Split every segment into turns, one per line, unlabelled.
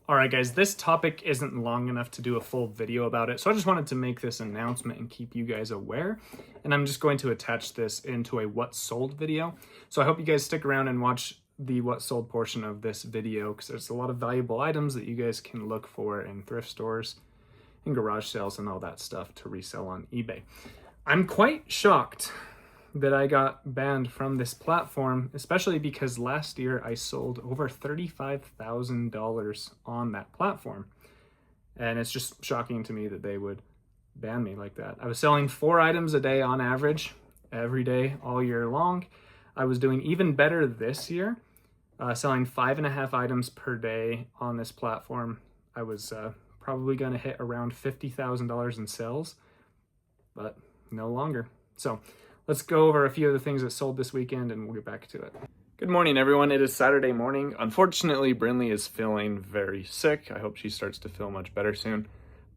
All right, guys, this topic isn't long enough to do a full video about it, so I just wanted to make this announcement and keep you guys aware. And I'm just going to attach this into a what sold video. So I hope you guys stick around and watch the what sold portion of this video, because there's a lot of valuable items that you guys can look for in thrift stores and garage sales and all that stuff to resell on eBay. I'm quite shocked that I got banned from this platform, especially because last year I sold over $35,000 on that platform. And it's just shocking to me that they would ban me like that. I was selling 4 items a day on average, every day, all year long. I was doing even better this year, selling 5.5 items per day on this platform. I was probably going to hit around $50,000 in sales, but no longer. So let's go over a few of the things that sold this weekend and we'll get back to it. Good morning, everyone. It is Saturday morning. Unfortunately, Brinley is feeling very sick. I hope she starts to feel much better soon.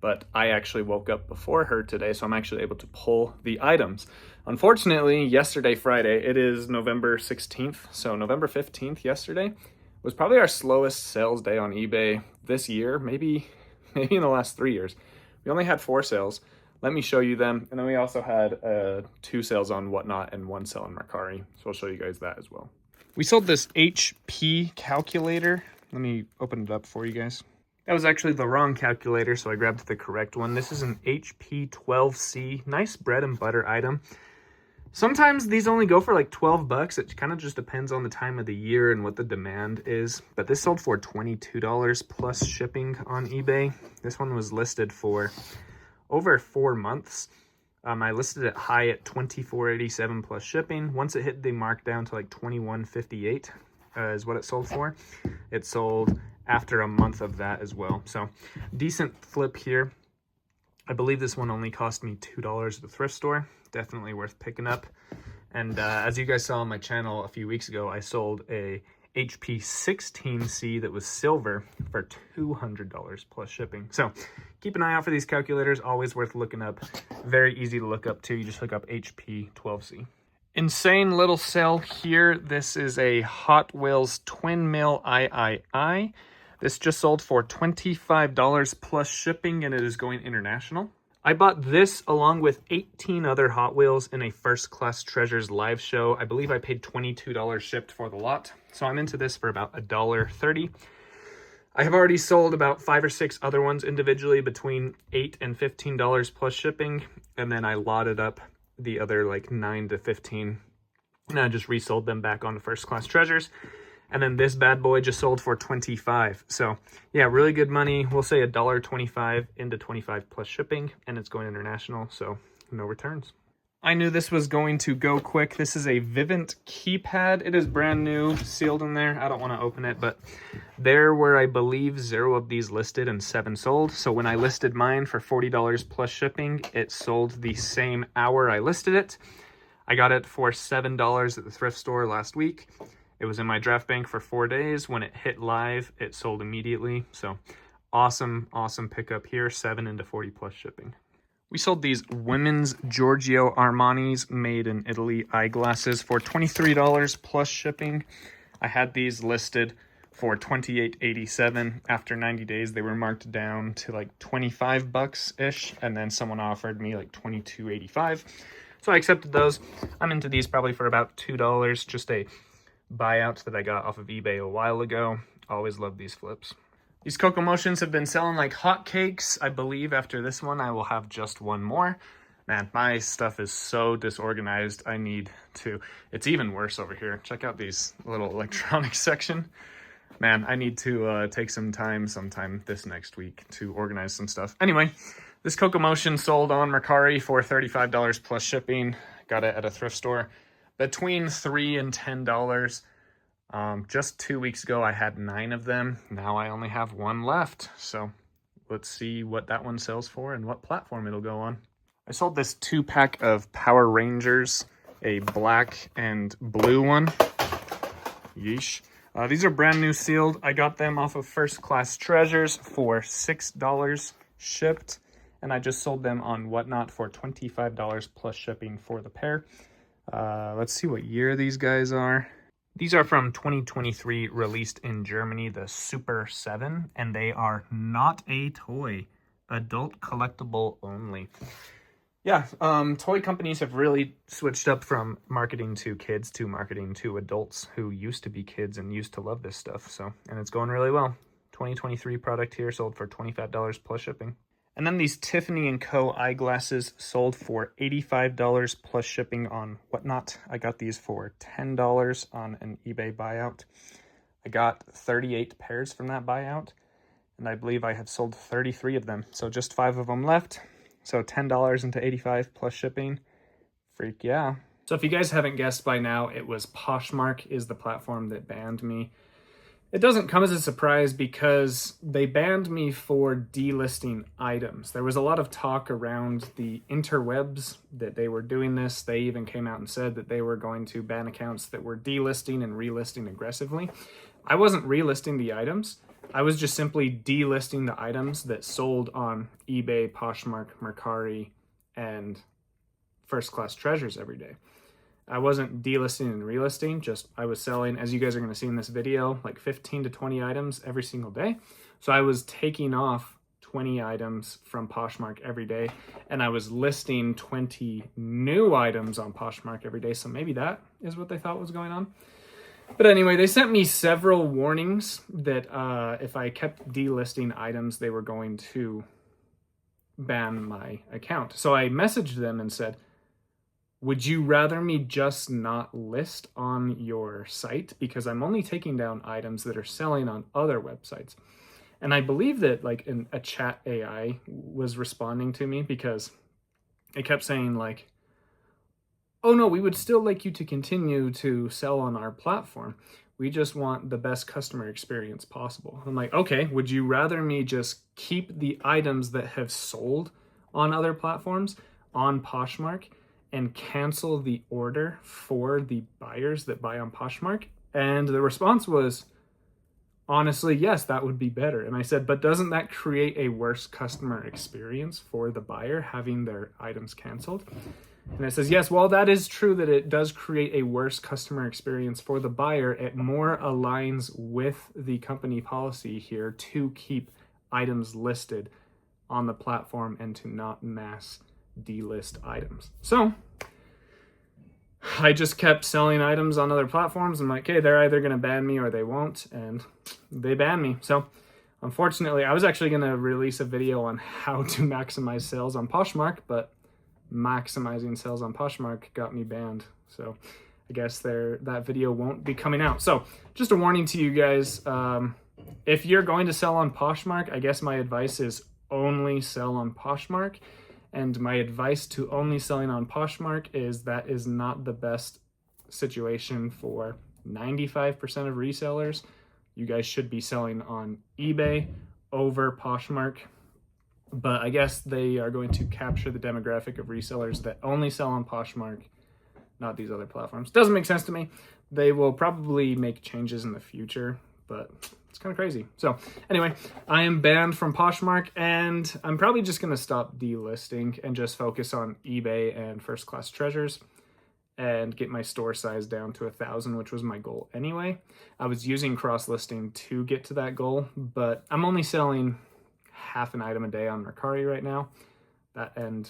But I actually woke up before her today, so I'm actually able to pull the items. Unfortunately, yesterday, Friday, it is November 16th. So November 15th, yesterday, was probably our slowest sales day on eBay this year, maybe in the last 3 years. We only had 4 sales. Let me show you them. And then we also had 2 sales on Whatnot and 1 sale on Mercari. So I'll show you guys that as well. We sold this HP calculator. Let me open it up for you guys. That was actually the wrong calculator, so I grabbed the correct one. This is an HP 12C. Nice bread and butter item. Sometimes these only go for like 12 bucks. It kind of just depends on the time of the year and what the demand is. But this sold for $22 plus shipping on eBay. This one was listed for over 4 months. I listed it high at $24.87 plus shipping. Once it hit the markdown to like $21.58 is what it sold for. It sold after a month of that as well. So decent flip here. I believe this one only cost me $2 at the thrift store. Definitely worth picking up. And as you guys saw on my channel a few weeks ago, I sold a HP 16C that was silver for $200 plus shipping. So keep an eye out for these calculators. Always worth looking up. Very easy to look up too. You just look up HP 12C. Insane little sale here. This is a Hot Wheels twin mill III. This just sold for $25 plus shipping, and it is going international. I bought this along with 18 other Hot Wheels in a First Class Treasures live show. I believe I paid $22 shipped for the lot. So I'm into this for about $1.30. I have already sold about 5 or 6 other ones individually between $8 and $15 plus shipping. And then I lotted up the other like 9 to 15. And I just resold them back on the First Class Treasures. And then this bad boy just sold for $25. So yeah, really good money. We'll say $1.25 into $25 plus shipping, and it's going international, so no returns. I knew this was going to go quick. This is a Vivint keypad. It is brand new, sealed in there. I don't want to open it, but there were, I believe, 0 of these listed and 7 sold. So when I listed mine for $40 plus shipping, it sold the same hour I listed it. I got it for $7 at the thrift store last week. It was in my draft bank for 4 days. When it hit live, it sold immediately. So awesome, awesome pickup here. 7 into 40 plus shipping. We sold these women's Giorgio Armani's made in Italy eyeglasses for $23 plus shipping. I had these listed for $28.87. After 90 days, they were marked down to like 25 bucks-ish. And then someone offered me like $22.85. So I accepted those. I'm into these probably for about $2. Just a buyout that I got off of eBay a while ago. Always love these flips. These Coco Motions have been selling like hotcakes. I believe after this one, I will have just one more. Man, my stuff is so disorganized. I need to, it's even worse over here. Check out these little electronics section. Man, I need to take some time sometime this next week to organize some stuff. Anyway, this Coco Motion sold on Mercari for $35 plus shipping. Got it at a thrift store between $3 and $10. Just 2 weeks ago, I had 9 of them. Now I only have 1 left. So let's see what that one sells for and what platform it'll go on. I sold this 2-pack of Power Rangers, a black and blue one. Yeesh. These are brand new sealed. I got them off of First Class Treasures for $6 shipped. And I just sold them on Whatnot for $25 plus shipping for the pair. Let's see what year these guys are. These are from 2023, released in Germany, the Super 7, and they are not a toy. Adult collectible only. Yeah, toy companies have really switched up from marketing to kids to marketing to adults who used to be kids and used to love this stuff. So, and it's going really well. 2023 product here, sold for $25 plus shipping. And then these Tiffany & Co. eyeglasses sold for $85 plus shipping on Whatnot. I got these for $10 on an eBay buyout. I got 38 pairs from that buyout, and I believe I have sold 33 of them. So just 5 of them left. So $10 into 85 plus shipping. Freak yeah. So if you guys haven't guessed by now, it was Poshmark is the platform that banned me. It doesn't come as a surprise because they banned me for delisting items. There was a lot of talk around the interwebs that they were doing this. They even came out and said that they were going to ban accounts that were delisting and relisting aggressively. I wasn't relisting the items. I was just simply delisting the items that sold on eBay, Poshmark, Mercari, and First Class Treasures every day. I wasn't delisting and relisting, just I was selling, as you guys are going to see in this video, like 15 to 20 items every single day. So I was taking off 20 items from Poshmark every day, and I was listing 20 new items on Poshmark every day. So maybe that is what they thought was going on. But anyway, they sent me several warnings that if I kept delisting items, they were going to ban my account. So I messaged them and said, would you rather me just not list on your site? Because I'm only taking down items that are selling on other websites. And I believe that like a chat AI was responding to me because it kept saying like, oh no, we would still like you to continue to sell on our platform. We just want the best customer experience possible. I'm like, okay, would you rather me just keep the items that have sold on other platforms on Poshmark and cancel the order for the buyers that buy on Poshmark? And the response was, honestly, yes, that would be better. And I said, but doesn't that create a worse customer experience for the buyer having their items canceled? And it says, yes, well, that is true that it does create a worse customer experience for the buyer. It more aligns with the company policy here to keep items listed on the platform and to not mass delist items. So I just kept selling items on other platforms. I'm like, okay, they're either going to ban me or they won't. And they banned me. So unfortunately, I was actually going to release a video on how to maximize sales on Poshmark, but maximizing sales on Poshmark got me banned. So I guess that video won't be coming out. So just a warning to you guys. If you're going to sell on Poshmark, I guess my advice is only sell on Poshmark. And my advice to only selling on Poshmark is that is not the best situation for 95% of resellers. You guys should be selling on eBay over Poshmark. But I guess they are going to capture the demographic of resellers that only sell on Poshmark, not these other platforms. Doesn't make sense to me. They will probably make changes in the future, but it's kind of crazy. So anyway, I am banned from Poshmark, and I'm probably just going to stop delisting and just focus on eBay and First Class Treasures and get my store size down to 1,000, which was my goal anyway. I was using cross-listing to get to that goal, but I'm only selling half an item a day on Mercari right now. That and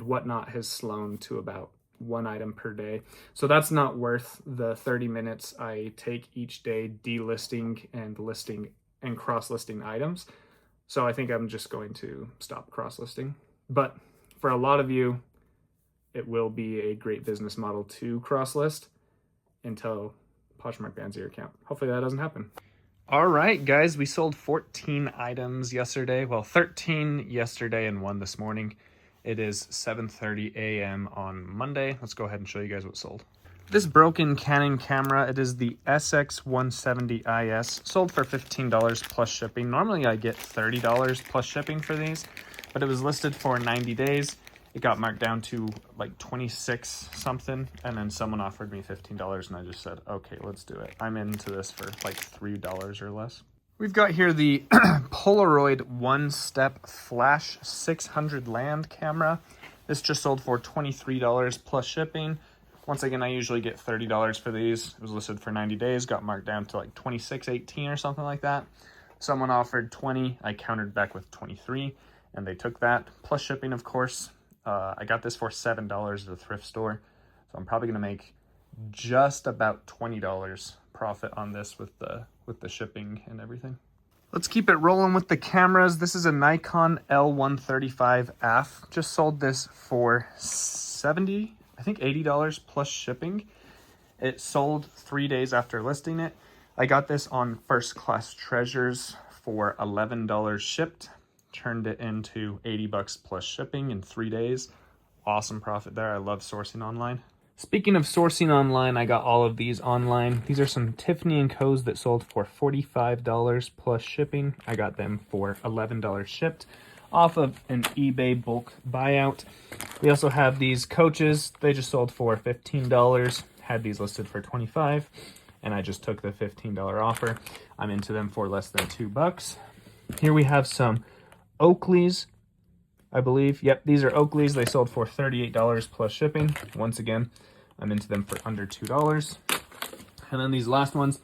Whatnot has slowed to about 1 item per day. So that's not worth the 30 minutes I take each day delisting and listing and cross-listing items. So I think I'm just going to stop cross-listing. But for a lot of you, it will be a great business model to cross-list until Poshmark bans your account. Hopefully that doesn't happen. All right, guys, we sold 14 items yesterday. Well, 13 yesterday and 1 this morning. It is 7:30 a.m. on Monday. Let's go ahead and show you guys what sold. This broken Canon camera, it is the SX170IS, sold for $15 plus shipping. Normally I get $30 plus shipping for these, but it was listed for 90 days. It got marked down to like 26 something, and then someone offered me $15, and I just said, okay, let's do it. I'm into this for like $3 or less. We've got here the Polaroid one-step flash 600 land camera. This just sold for $23 plus shipping. Once again, I usually get $30 for these. It was listed for 90 days, got marked down to like $26.18 or something like that. Someone offered 20, I countered back with 23, and they took that, plus shipping, of course. I got this for $7 at a thrift store, so I'm probably gonna make just about $20 profit on this with the shipping and everything. Let's keep it rolling with the cameras. This is a Nikon L135F. Just sold this for $70, I think $80 plus shipping. It sold 3 days after listing it. I got this on First Class Treasures for $11 shipped. Turned it into $80 plus shipping in 3 days. Awesome profit there. I love sourcing online. Speaking of sourcing online, I got all of these online. These are some Tiffany & Co's that sold for $45 plus shipping. I got them for $11 shipped off of an eBay bulk buyout. We also have these Coaches. They just sold for $15. Had these listed for $25, and I just took the $15 offer. I'm into them for less than $2. Here we have some Oakleys, I believe. Yep, these are Oakleys. They sold for $38 plus shipping. Once again, I'm into them for under $2. And then these last ones,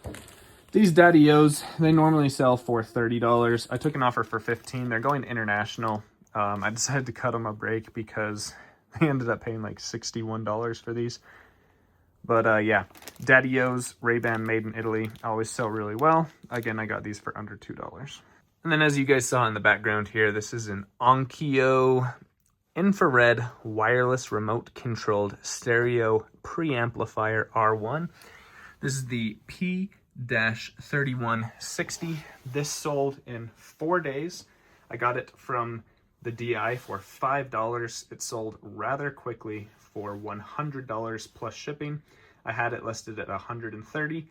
these Daddy-O's, they normally sell for $30. I took an offer for $15. They're going international. I decided to cut them a break because they ended up paying like $61 for these. But yeah, Daddy-O's, Ray-Ban made in Italy, always sell really well. Again, I got these for under $2. And then as you guys saw in the background here, this is an Onkyo infrared wireless remote controlled stereo preamplifier R1. This is the P-3160. This sold in 4 days. I got it from the DI for $5. It sold rather quickly for $100 plus shipping. I had it listed at $130.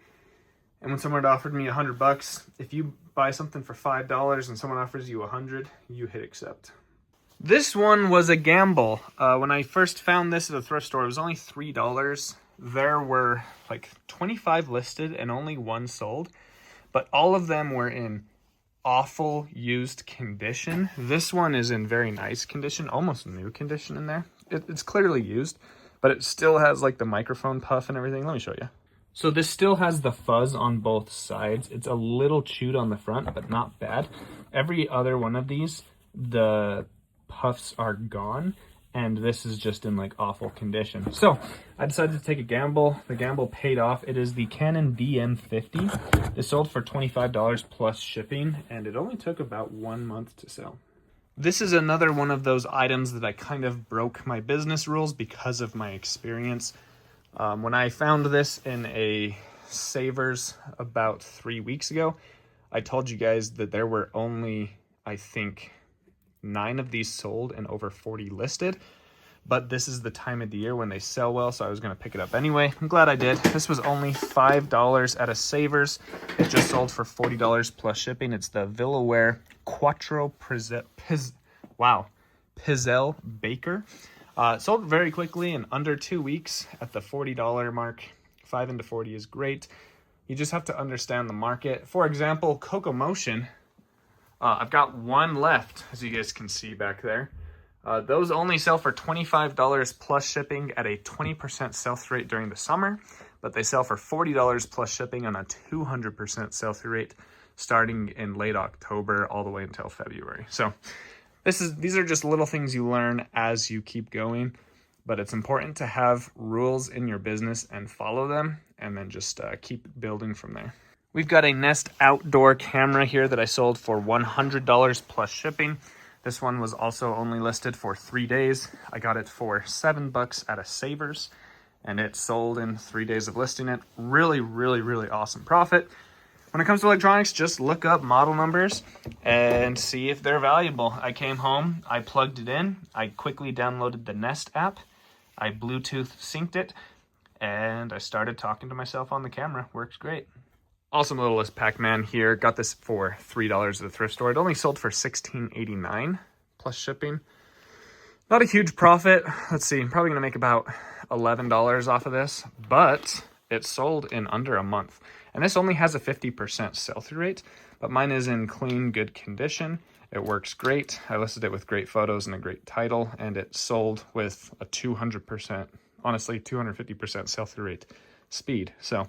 And when someone offered me $100, if you buy something for $5 and someone offers you $100, you hit accept. This one was a gamble. When I first found this at a thrift store, it was only $3. There were like 25 listed and only 1 sold, but all of them were in awful used condition. This one is in very nice condition, almost new condition in there. It's clearly used, but it still has like the microphone puff and everything. Let me show you. So this still has the fuzz on both sides. It's a little chewed on the front, but not bad. Every other one of these, the puffs are gone, and this is just in like awful condition. So I decided to take a gamble. The gamble paid off. It is the Canon DM50. It sold for $25 plus shipping, and it only took about 1 month to sell. This is another one of those items that I kind of broke my business rules because of my experience. When I found this in a Savers about 3 weeks ago, I told you guys that there were only, I think, 9 of these sold and over 40 listed. But this is the time of the year when they sell well, so I was going to pick it up anyway. I'm glad I did. This was only $5 at a Savers. It just sold for $40 plus shipping. It's the Villaware Quattro Pizzelle Baker. It sold very quickly in under 2 weeks at the $40 mark. 5 into 40 is great. You just have to understand the market. For example, Coco Motion, I've got 1 left, as you guys can see back there. Those only sell for $25 plus shipping at a 20% sell-through rate during the summer, but they sell for $40 plus shipping on a 200% sell-through rate starting in late October all the way until February. So these are just little things you learn as you keep going, but it's important to have rules in your business and follow them, and then just keep building from there. We've got a Nest outdoor camera here that I sold for $100 plus shipping. This one was also only listed for 3 days. I got it for $7 at a Savers, and it sold in 3 days of listing it. Really, really, really awesome profit. When it comes to electronics, just look up model numbers and see if they're valuable. I came home, I plugged it in, I quickly downloaded the Nest app, I Bluetooth synced it, and I started talking to myself on the camera. Works great. Awesome little Pac-Man here. Got this for $3 at the thrift store. It only sold for $16.89 plus shipping. Not a huge profit. Let's see, I'm probably gonna make about $11 off of this, but it sold in under a month. And this only has a 50% sell-through rate, but mine is in clean, good condition. It works great. I listed it with great photos and a great title, and it sold with a 200% honestly, 250% sell-through rate speed. So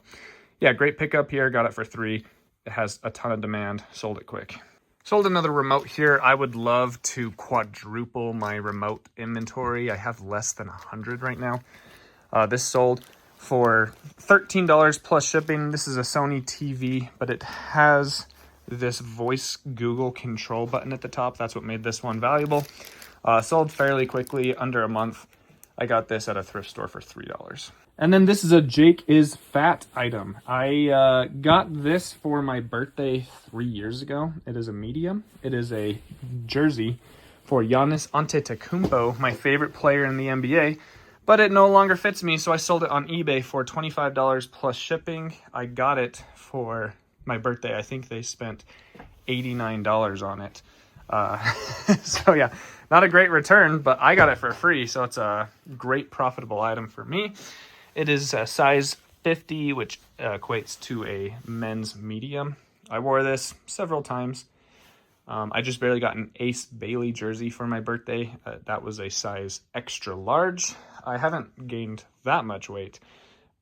yeah, great pickup here. Got it for $3. It has a ton of demand. Sold it quick. Sold another remote here. I would love to quadruple my remote inventory. I have less than 100 right now. This sold for $13 plus shipping. This is a Sony TV, but it has this voice Google control button at the top. That's what made this one valuable. Sold fairly quickly, under a month. I got this at a thrift store for $3. And then this is a Jake is Fat item. I got this for my birthday 3 years ago. It is a medium. It is a jersey for Giannis Antetokounmpo, my favorite player in the NBA, but it no longer fits me, so I sold it on eBay for $25 plus shipping. I got it for my birthday. I think they spent $89 on it. So yeah, not a great return, but I got it for free, so it's a great profitable item for me. It is a size 50, which equates to a men's medium. I wore this several times. I just barely got an Ace Bailey jersey for my birthday. That was a size extra large. I haven't gained that much weight,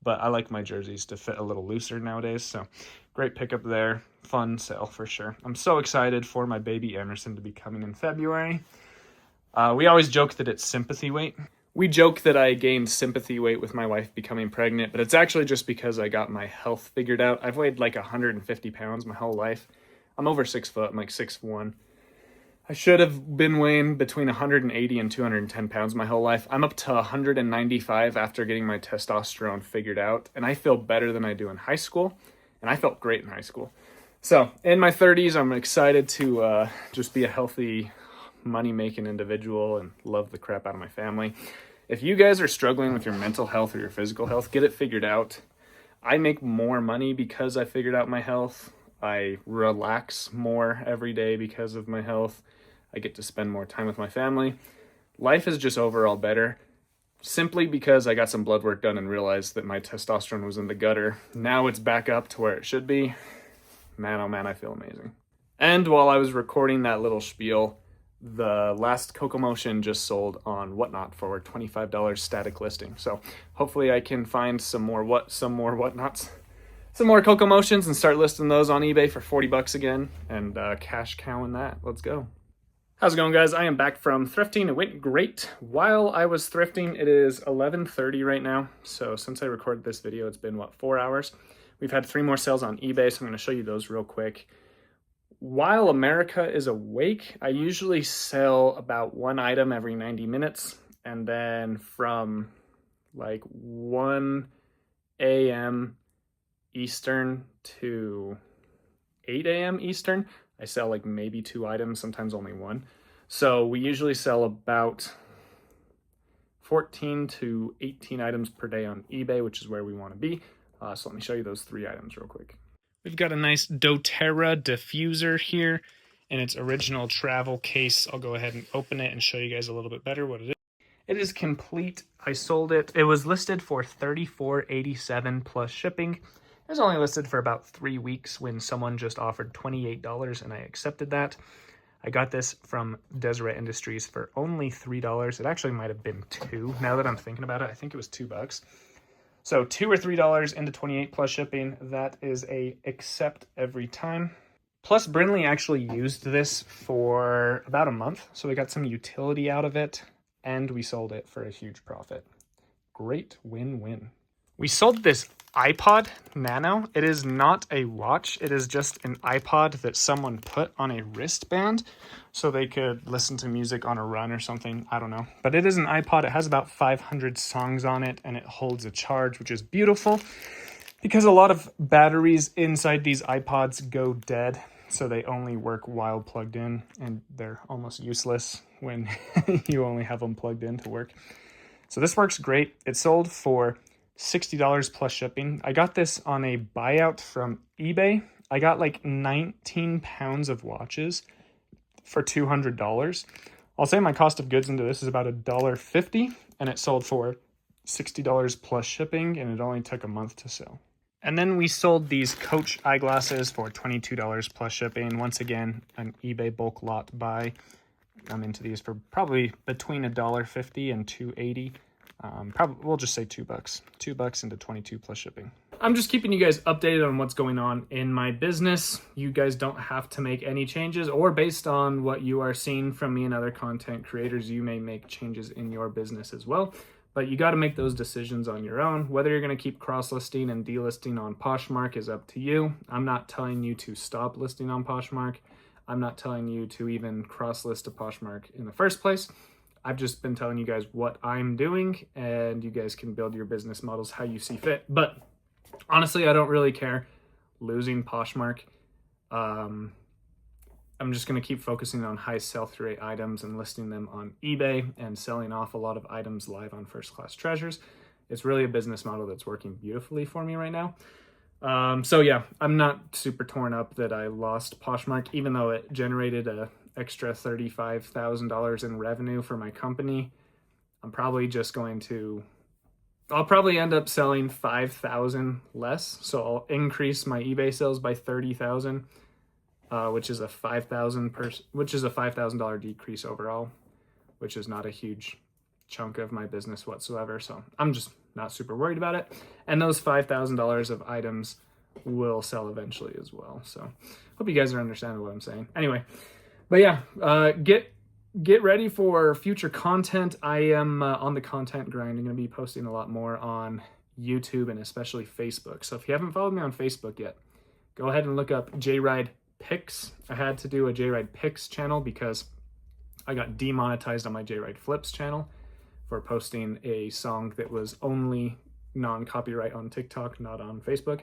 but I like my jerseys to fit a little looser nowadays, so great pickup there. Fun sale for sure. I'm so excited for my baby Emerson to be coming in February. We always joke that it's sympathy weight. We joke that I gained sympathy weight with my wife becoming pregnant, but it's actually just because I got my health figured out. I've weighed like 150 pounds my whole life. I'm over 6 foot. I'm like 6'1". I should have been weighing between 180 and 210 pounds my whole life. I'm up to 195 after getting my testosterone figured out, and I feel better than I do in high school, and I felt great in high school. So in my 30s, I'm excited to just be a healthy, money-making individual and love the crap out of my family. If you guys are struggling with your mental health or your physical health, get it figured out. I make more money because I figured out my health. I relax more every day because of my health. I get to spend more time with my family. Life is just overall better simply because I got some blood work done and realized that my testosterone was in the gutter. Now it's back up to where it should be. Man, oh man, I feel amazing. And while I was recording that little spiel, the last Coco Motion just sold on Whatnot for $25 static listing. So hopefully I can find some more Whatnots, some more Coco Motions and start listing those on eBay for $40 again and cash cowing that. Let's go. How's it going, guys? I am back from thrifting. It went great. While I was thrifting, it is 11:30 right now. So since I recorded this video, it's been, 4 hours? We've had 3 more sales on eBay, so I'm going to show you those real quick. While America is awake, I usually sell about 1 item every 90 minutes. And then from like 1 a.m. Eastern to 8 a.m. Eastern, I sell like maybe 2 items, sometimes only 1. So we usually sell about 14 to 18 items per day on eBay, which is where we want to be. So let me show you those 3 items real quick. We've got a nice doTERRA diffuser here in its original travel case. I'll go ahead and open it and show you guys a little bit better what it is. It is complete. I sold it. It was listed for $34.87 plus shipping. It was only listed for about 3 weeks when someone just offered $28 and I accepted that. I got this from Deseret Industries for only $3. It actually might have been $2. Now that I'm thinking about it, I think it was $2. So $2 or $3 into 28 plus shipping. That is a accept every time. Plus Brinley actually used this for about a month. So we got some utility out of it and we sold it for a huge profit. Great win-win. We sold this iPod Nano. It is not a watch. It is just an iPod that someone put on a wristband so they could listen to music on a run or something. I don't know. But it is an iPod. It has about 500 songs on it and it holds a charge, which is beautiful because a lot of batteries inside these iPods go dead. So they only work while plugged in and they're almost useless when you only have them plugged in to work. So this works great. It sold for $60 plus shipping. I got this on a buyout from eBay. I got like 19 pounds of watches for $200. I'll say my cost of goods into this is about $1.50 and it sold for $60 plus shipping and it only took a month to sell. And then we sold these Coach eyeglasses for $22 plus shipping. Once again, an eBay bulk lot buy. I'm into these for probably between $1.50 and $2.80. Probably we'll just say $2, $2 into 22 plus shipping. I'm just keeping you guys updated on what's going on in my business. You guys don't have to make any changes, or based on what you are seeing from me and other content creators, you may make changes in your business as well. But you got to make those decisions on your own. Whether you're going to keep cross-listing and delisting on Poshmark is up to you. I'm not telling you to stop listing on Poshmark. I'm not telling you to even cross-list to Poshmark in the first place. I've just been telling you guys what I'm doing, and you guys can build your business models how you see fit. But honestly, I don't really care losing Poshmark. I'm just going to keep focusing on high sell-through rate items and listing them on eBay and selling off a lot of items live on First Class Treasures. It's really a business model that's working beautifully for me right now. So yeah, I'm not super torn up that I lost Poshmark, even though it generated a extra $35,000 in revenue for my company. I'll probably end up selling 5,000 less. So I'll increase my eBay sales by 30,000, which is a $5,000 decrease overall, which is not a huge chunk of my business whatsoever. So I'm just not super worried about it. And those $5,000 of items will sell eventually as well. So hope you guys are understanding what I'm saying. Anyway, but yeah, get ready for future content. I am on the content grind. I'm going to be posting a lot more on YouTube and especially Facebook. So if you haven't followed me on Facebook yet, go ahead and look up JRide Picks. I had to do a JRide Picks channel because I got demonetized on my JRide Flips channel for posting a song that was only non-copyright on TikTok, not on Facebook.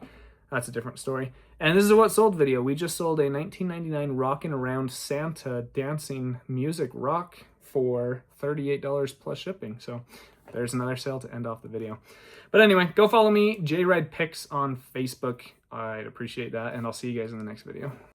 That's a different story. And this is a What Sold video. We just sold a 1999 Rockin' Around Santa dancing music rock for $38 plus shipping. So there's another sale to end off the video. But anyway, go follow me, JRide Picks on Facebook. I'd appreciate that, and I'll see you guys in the next video.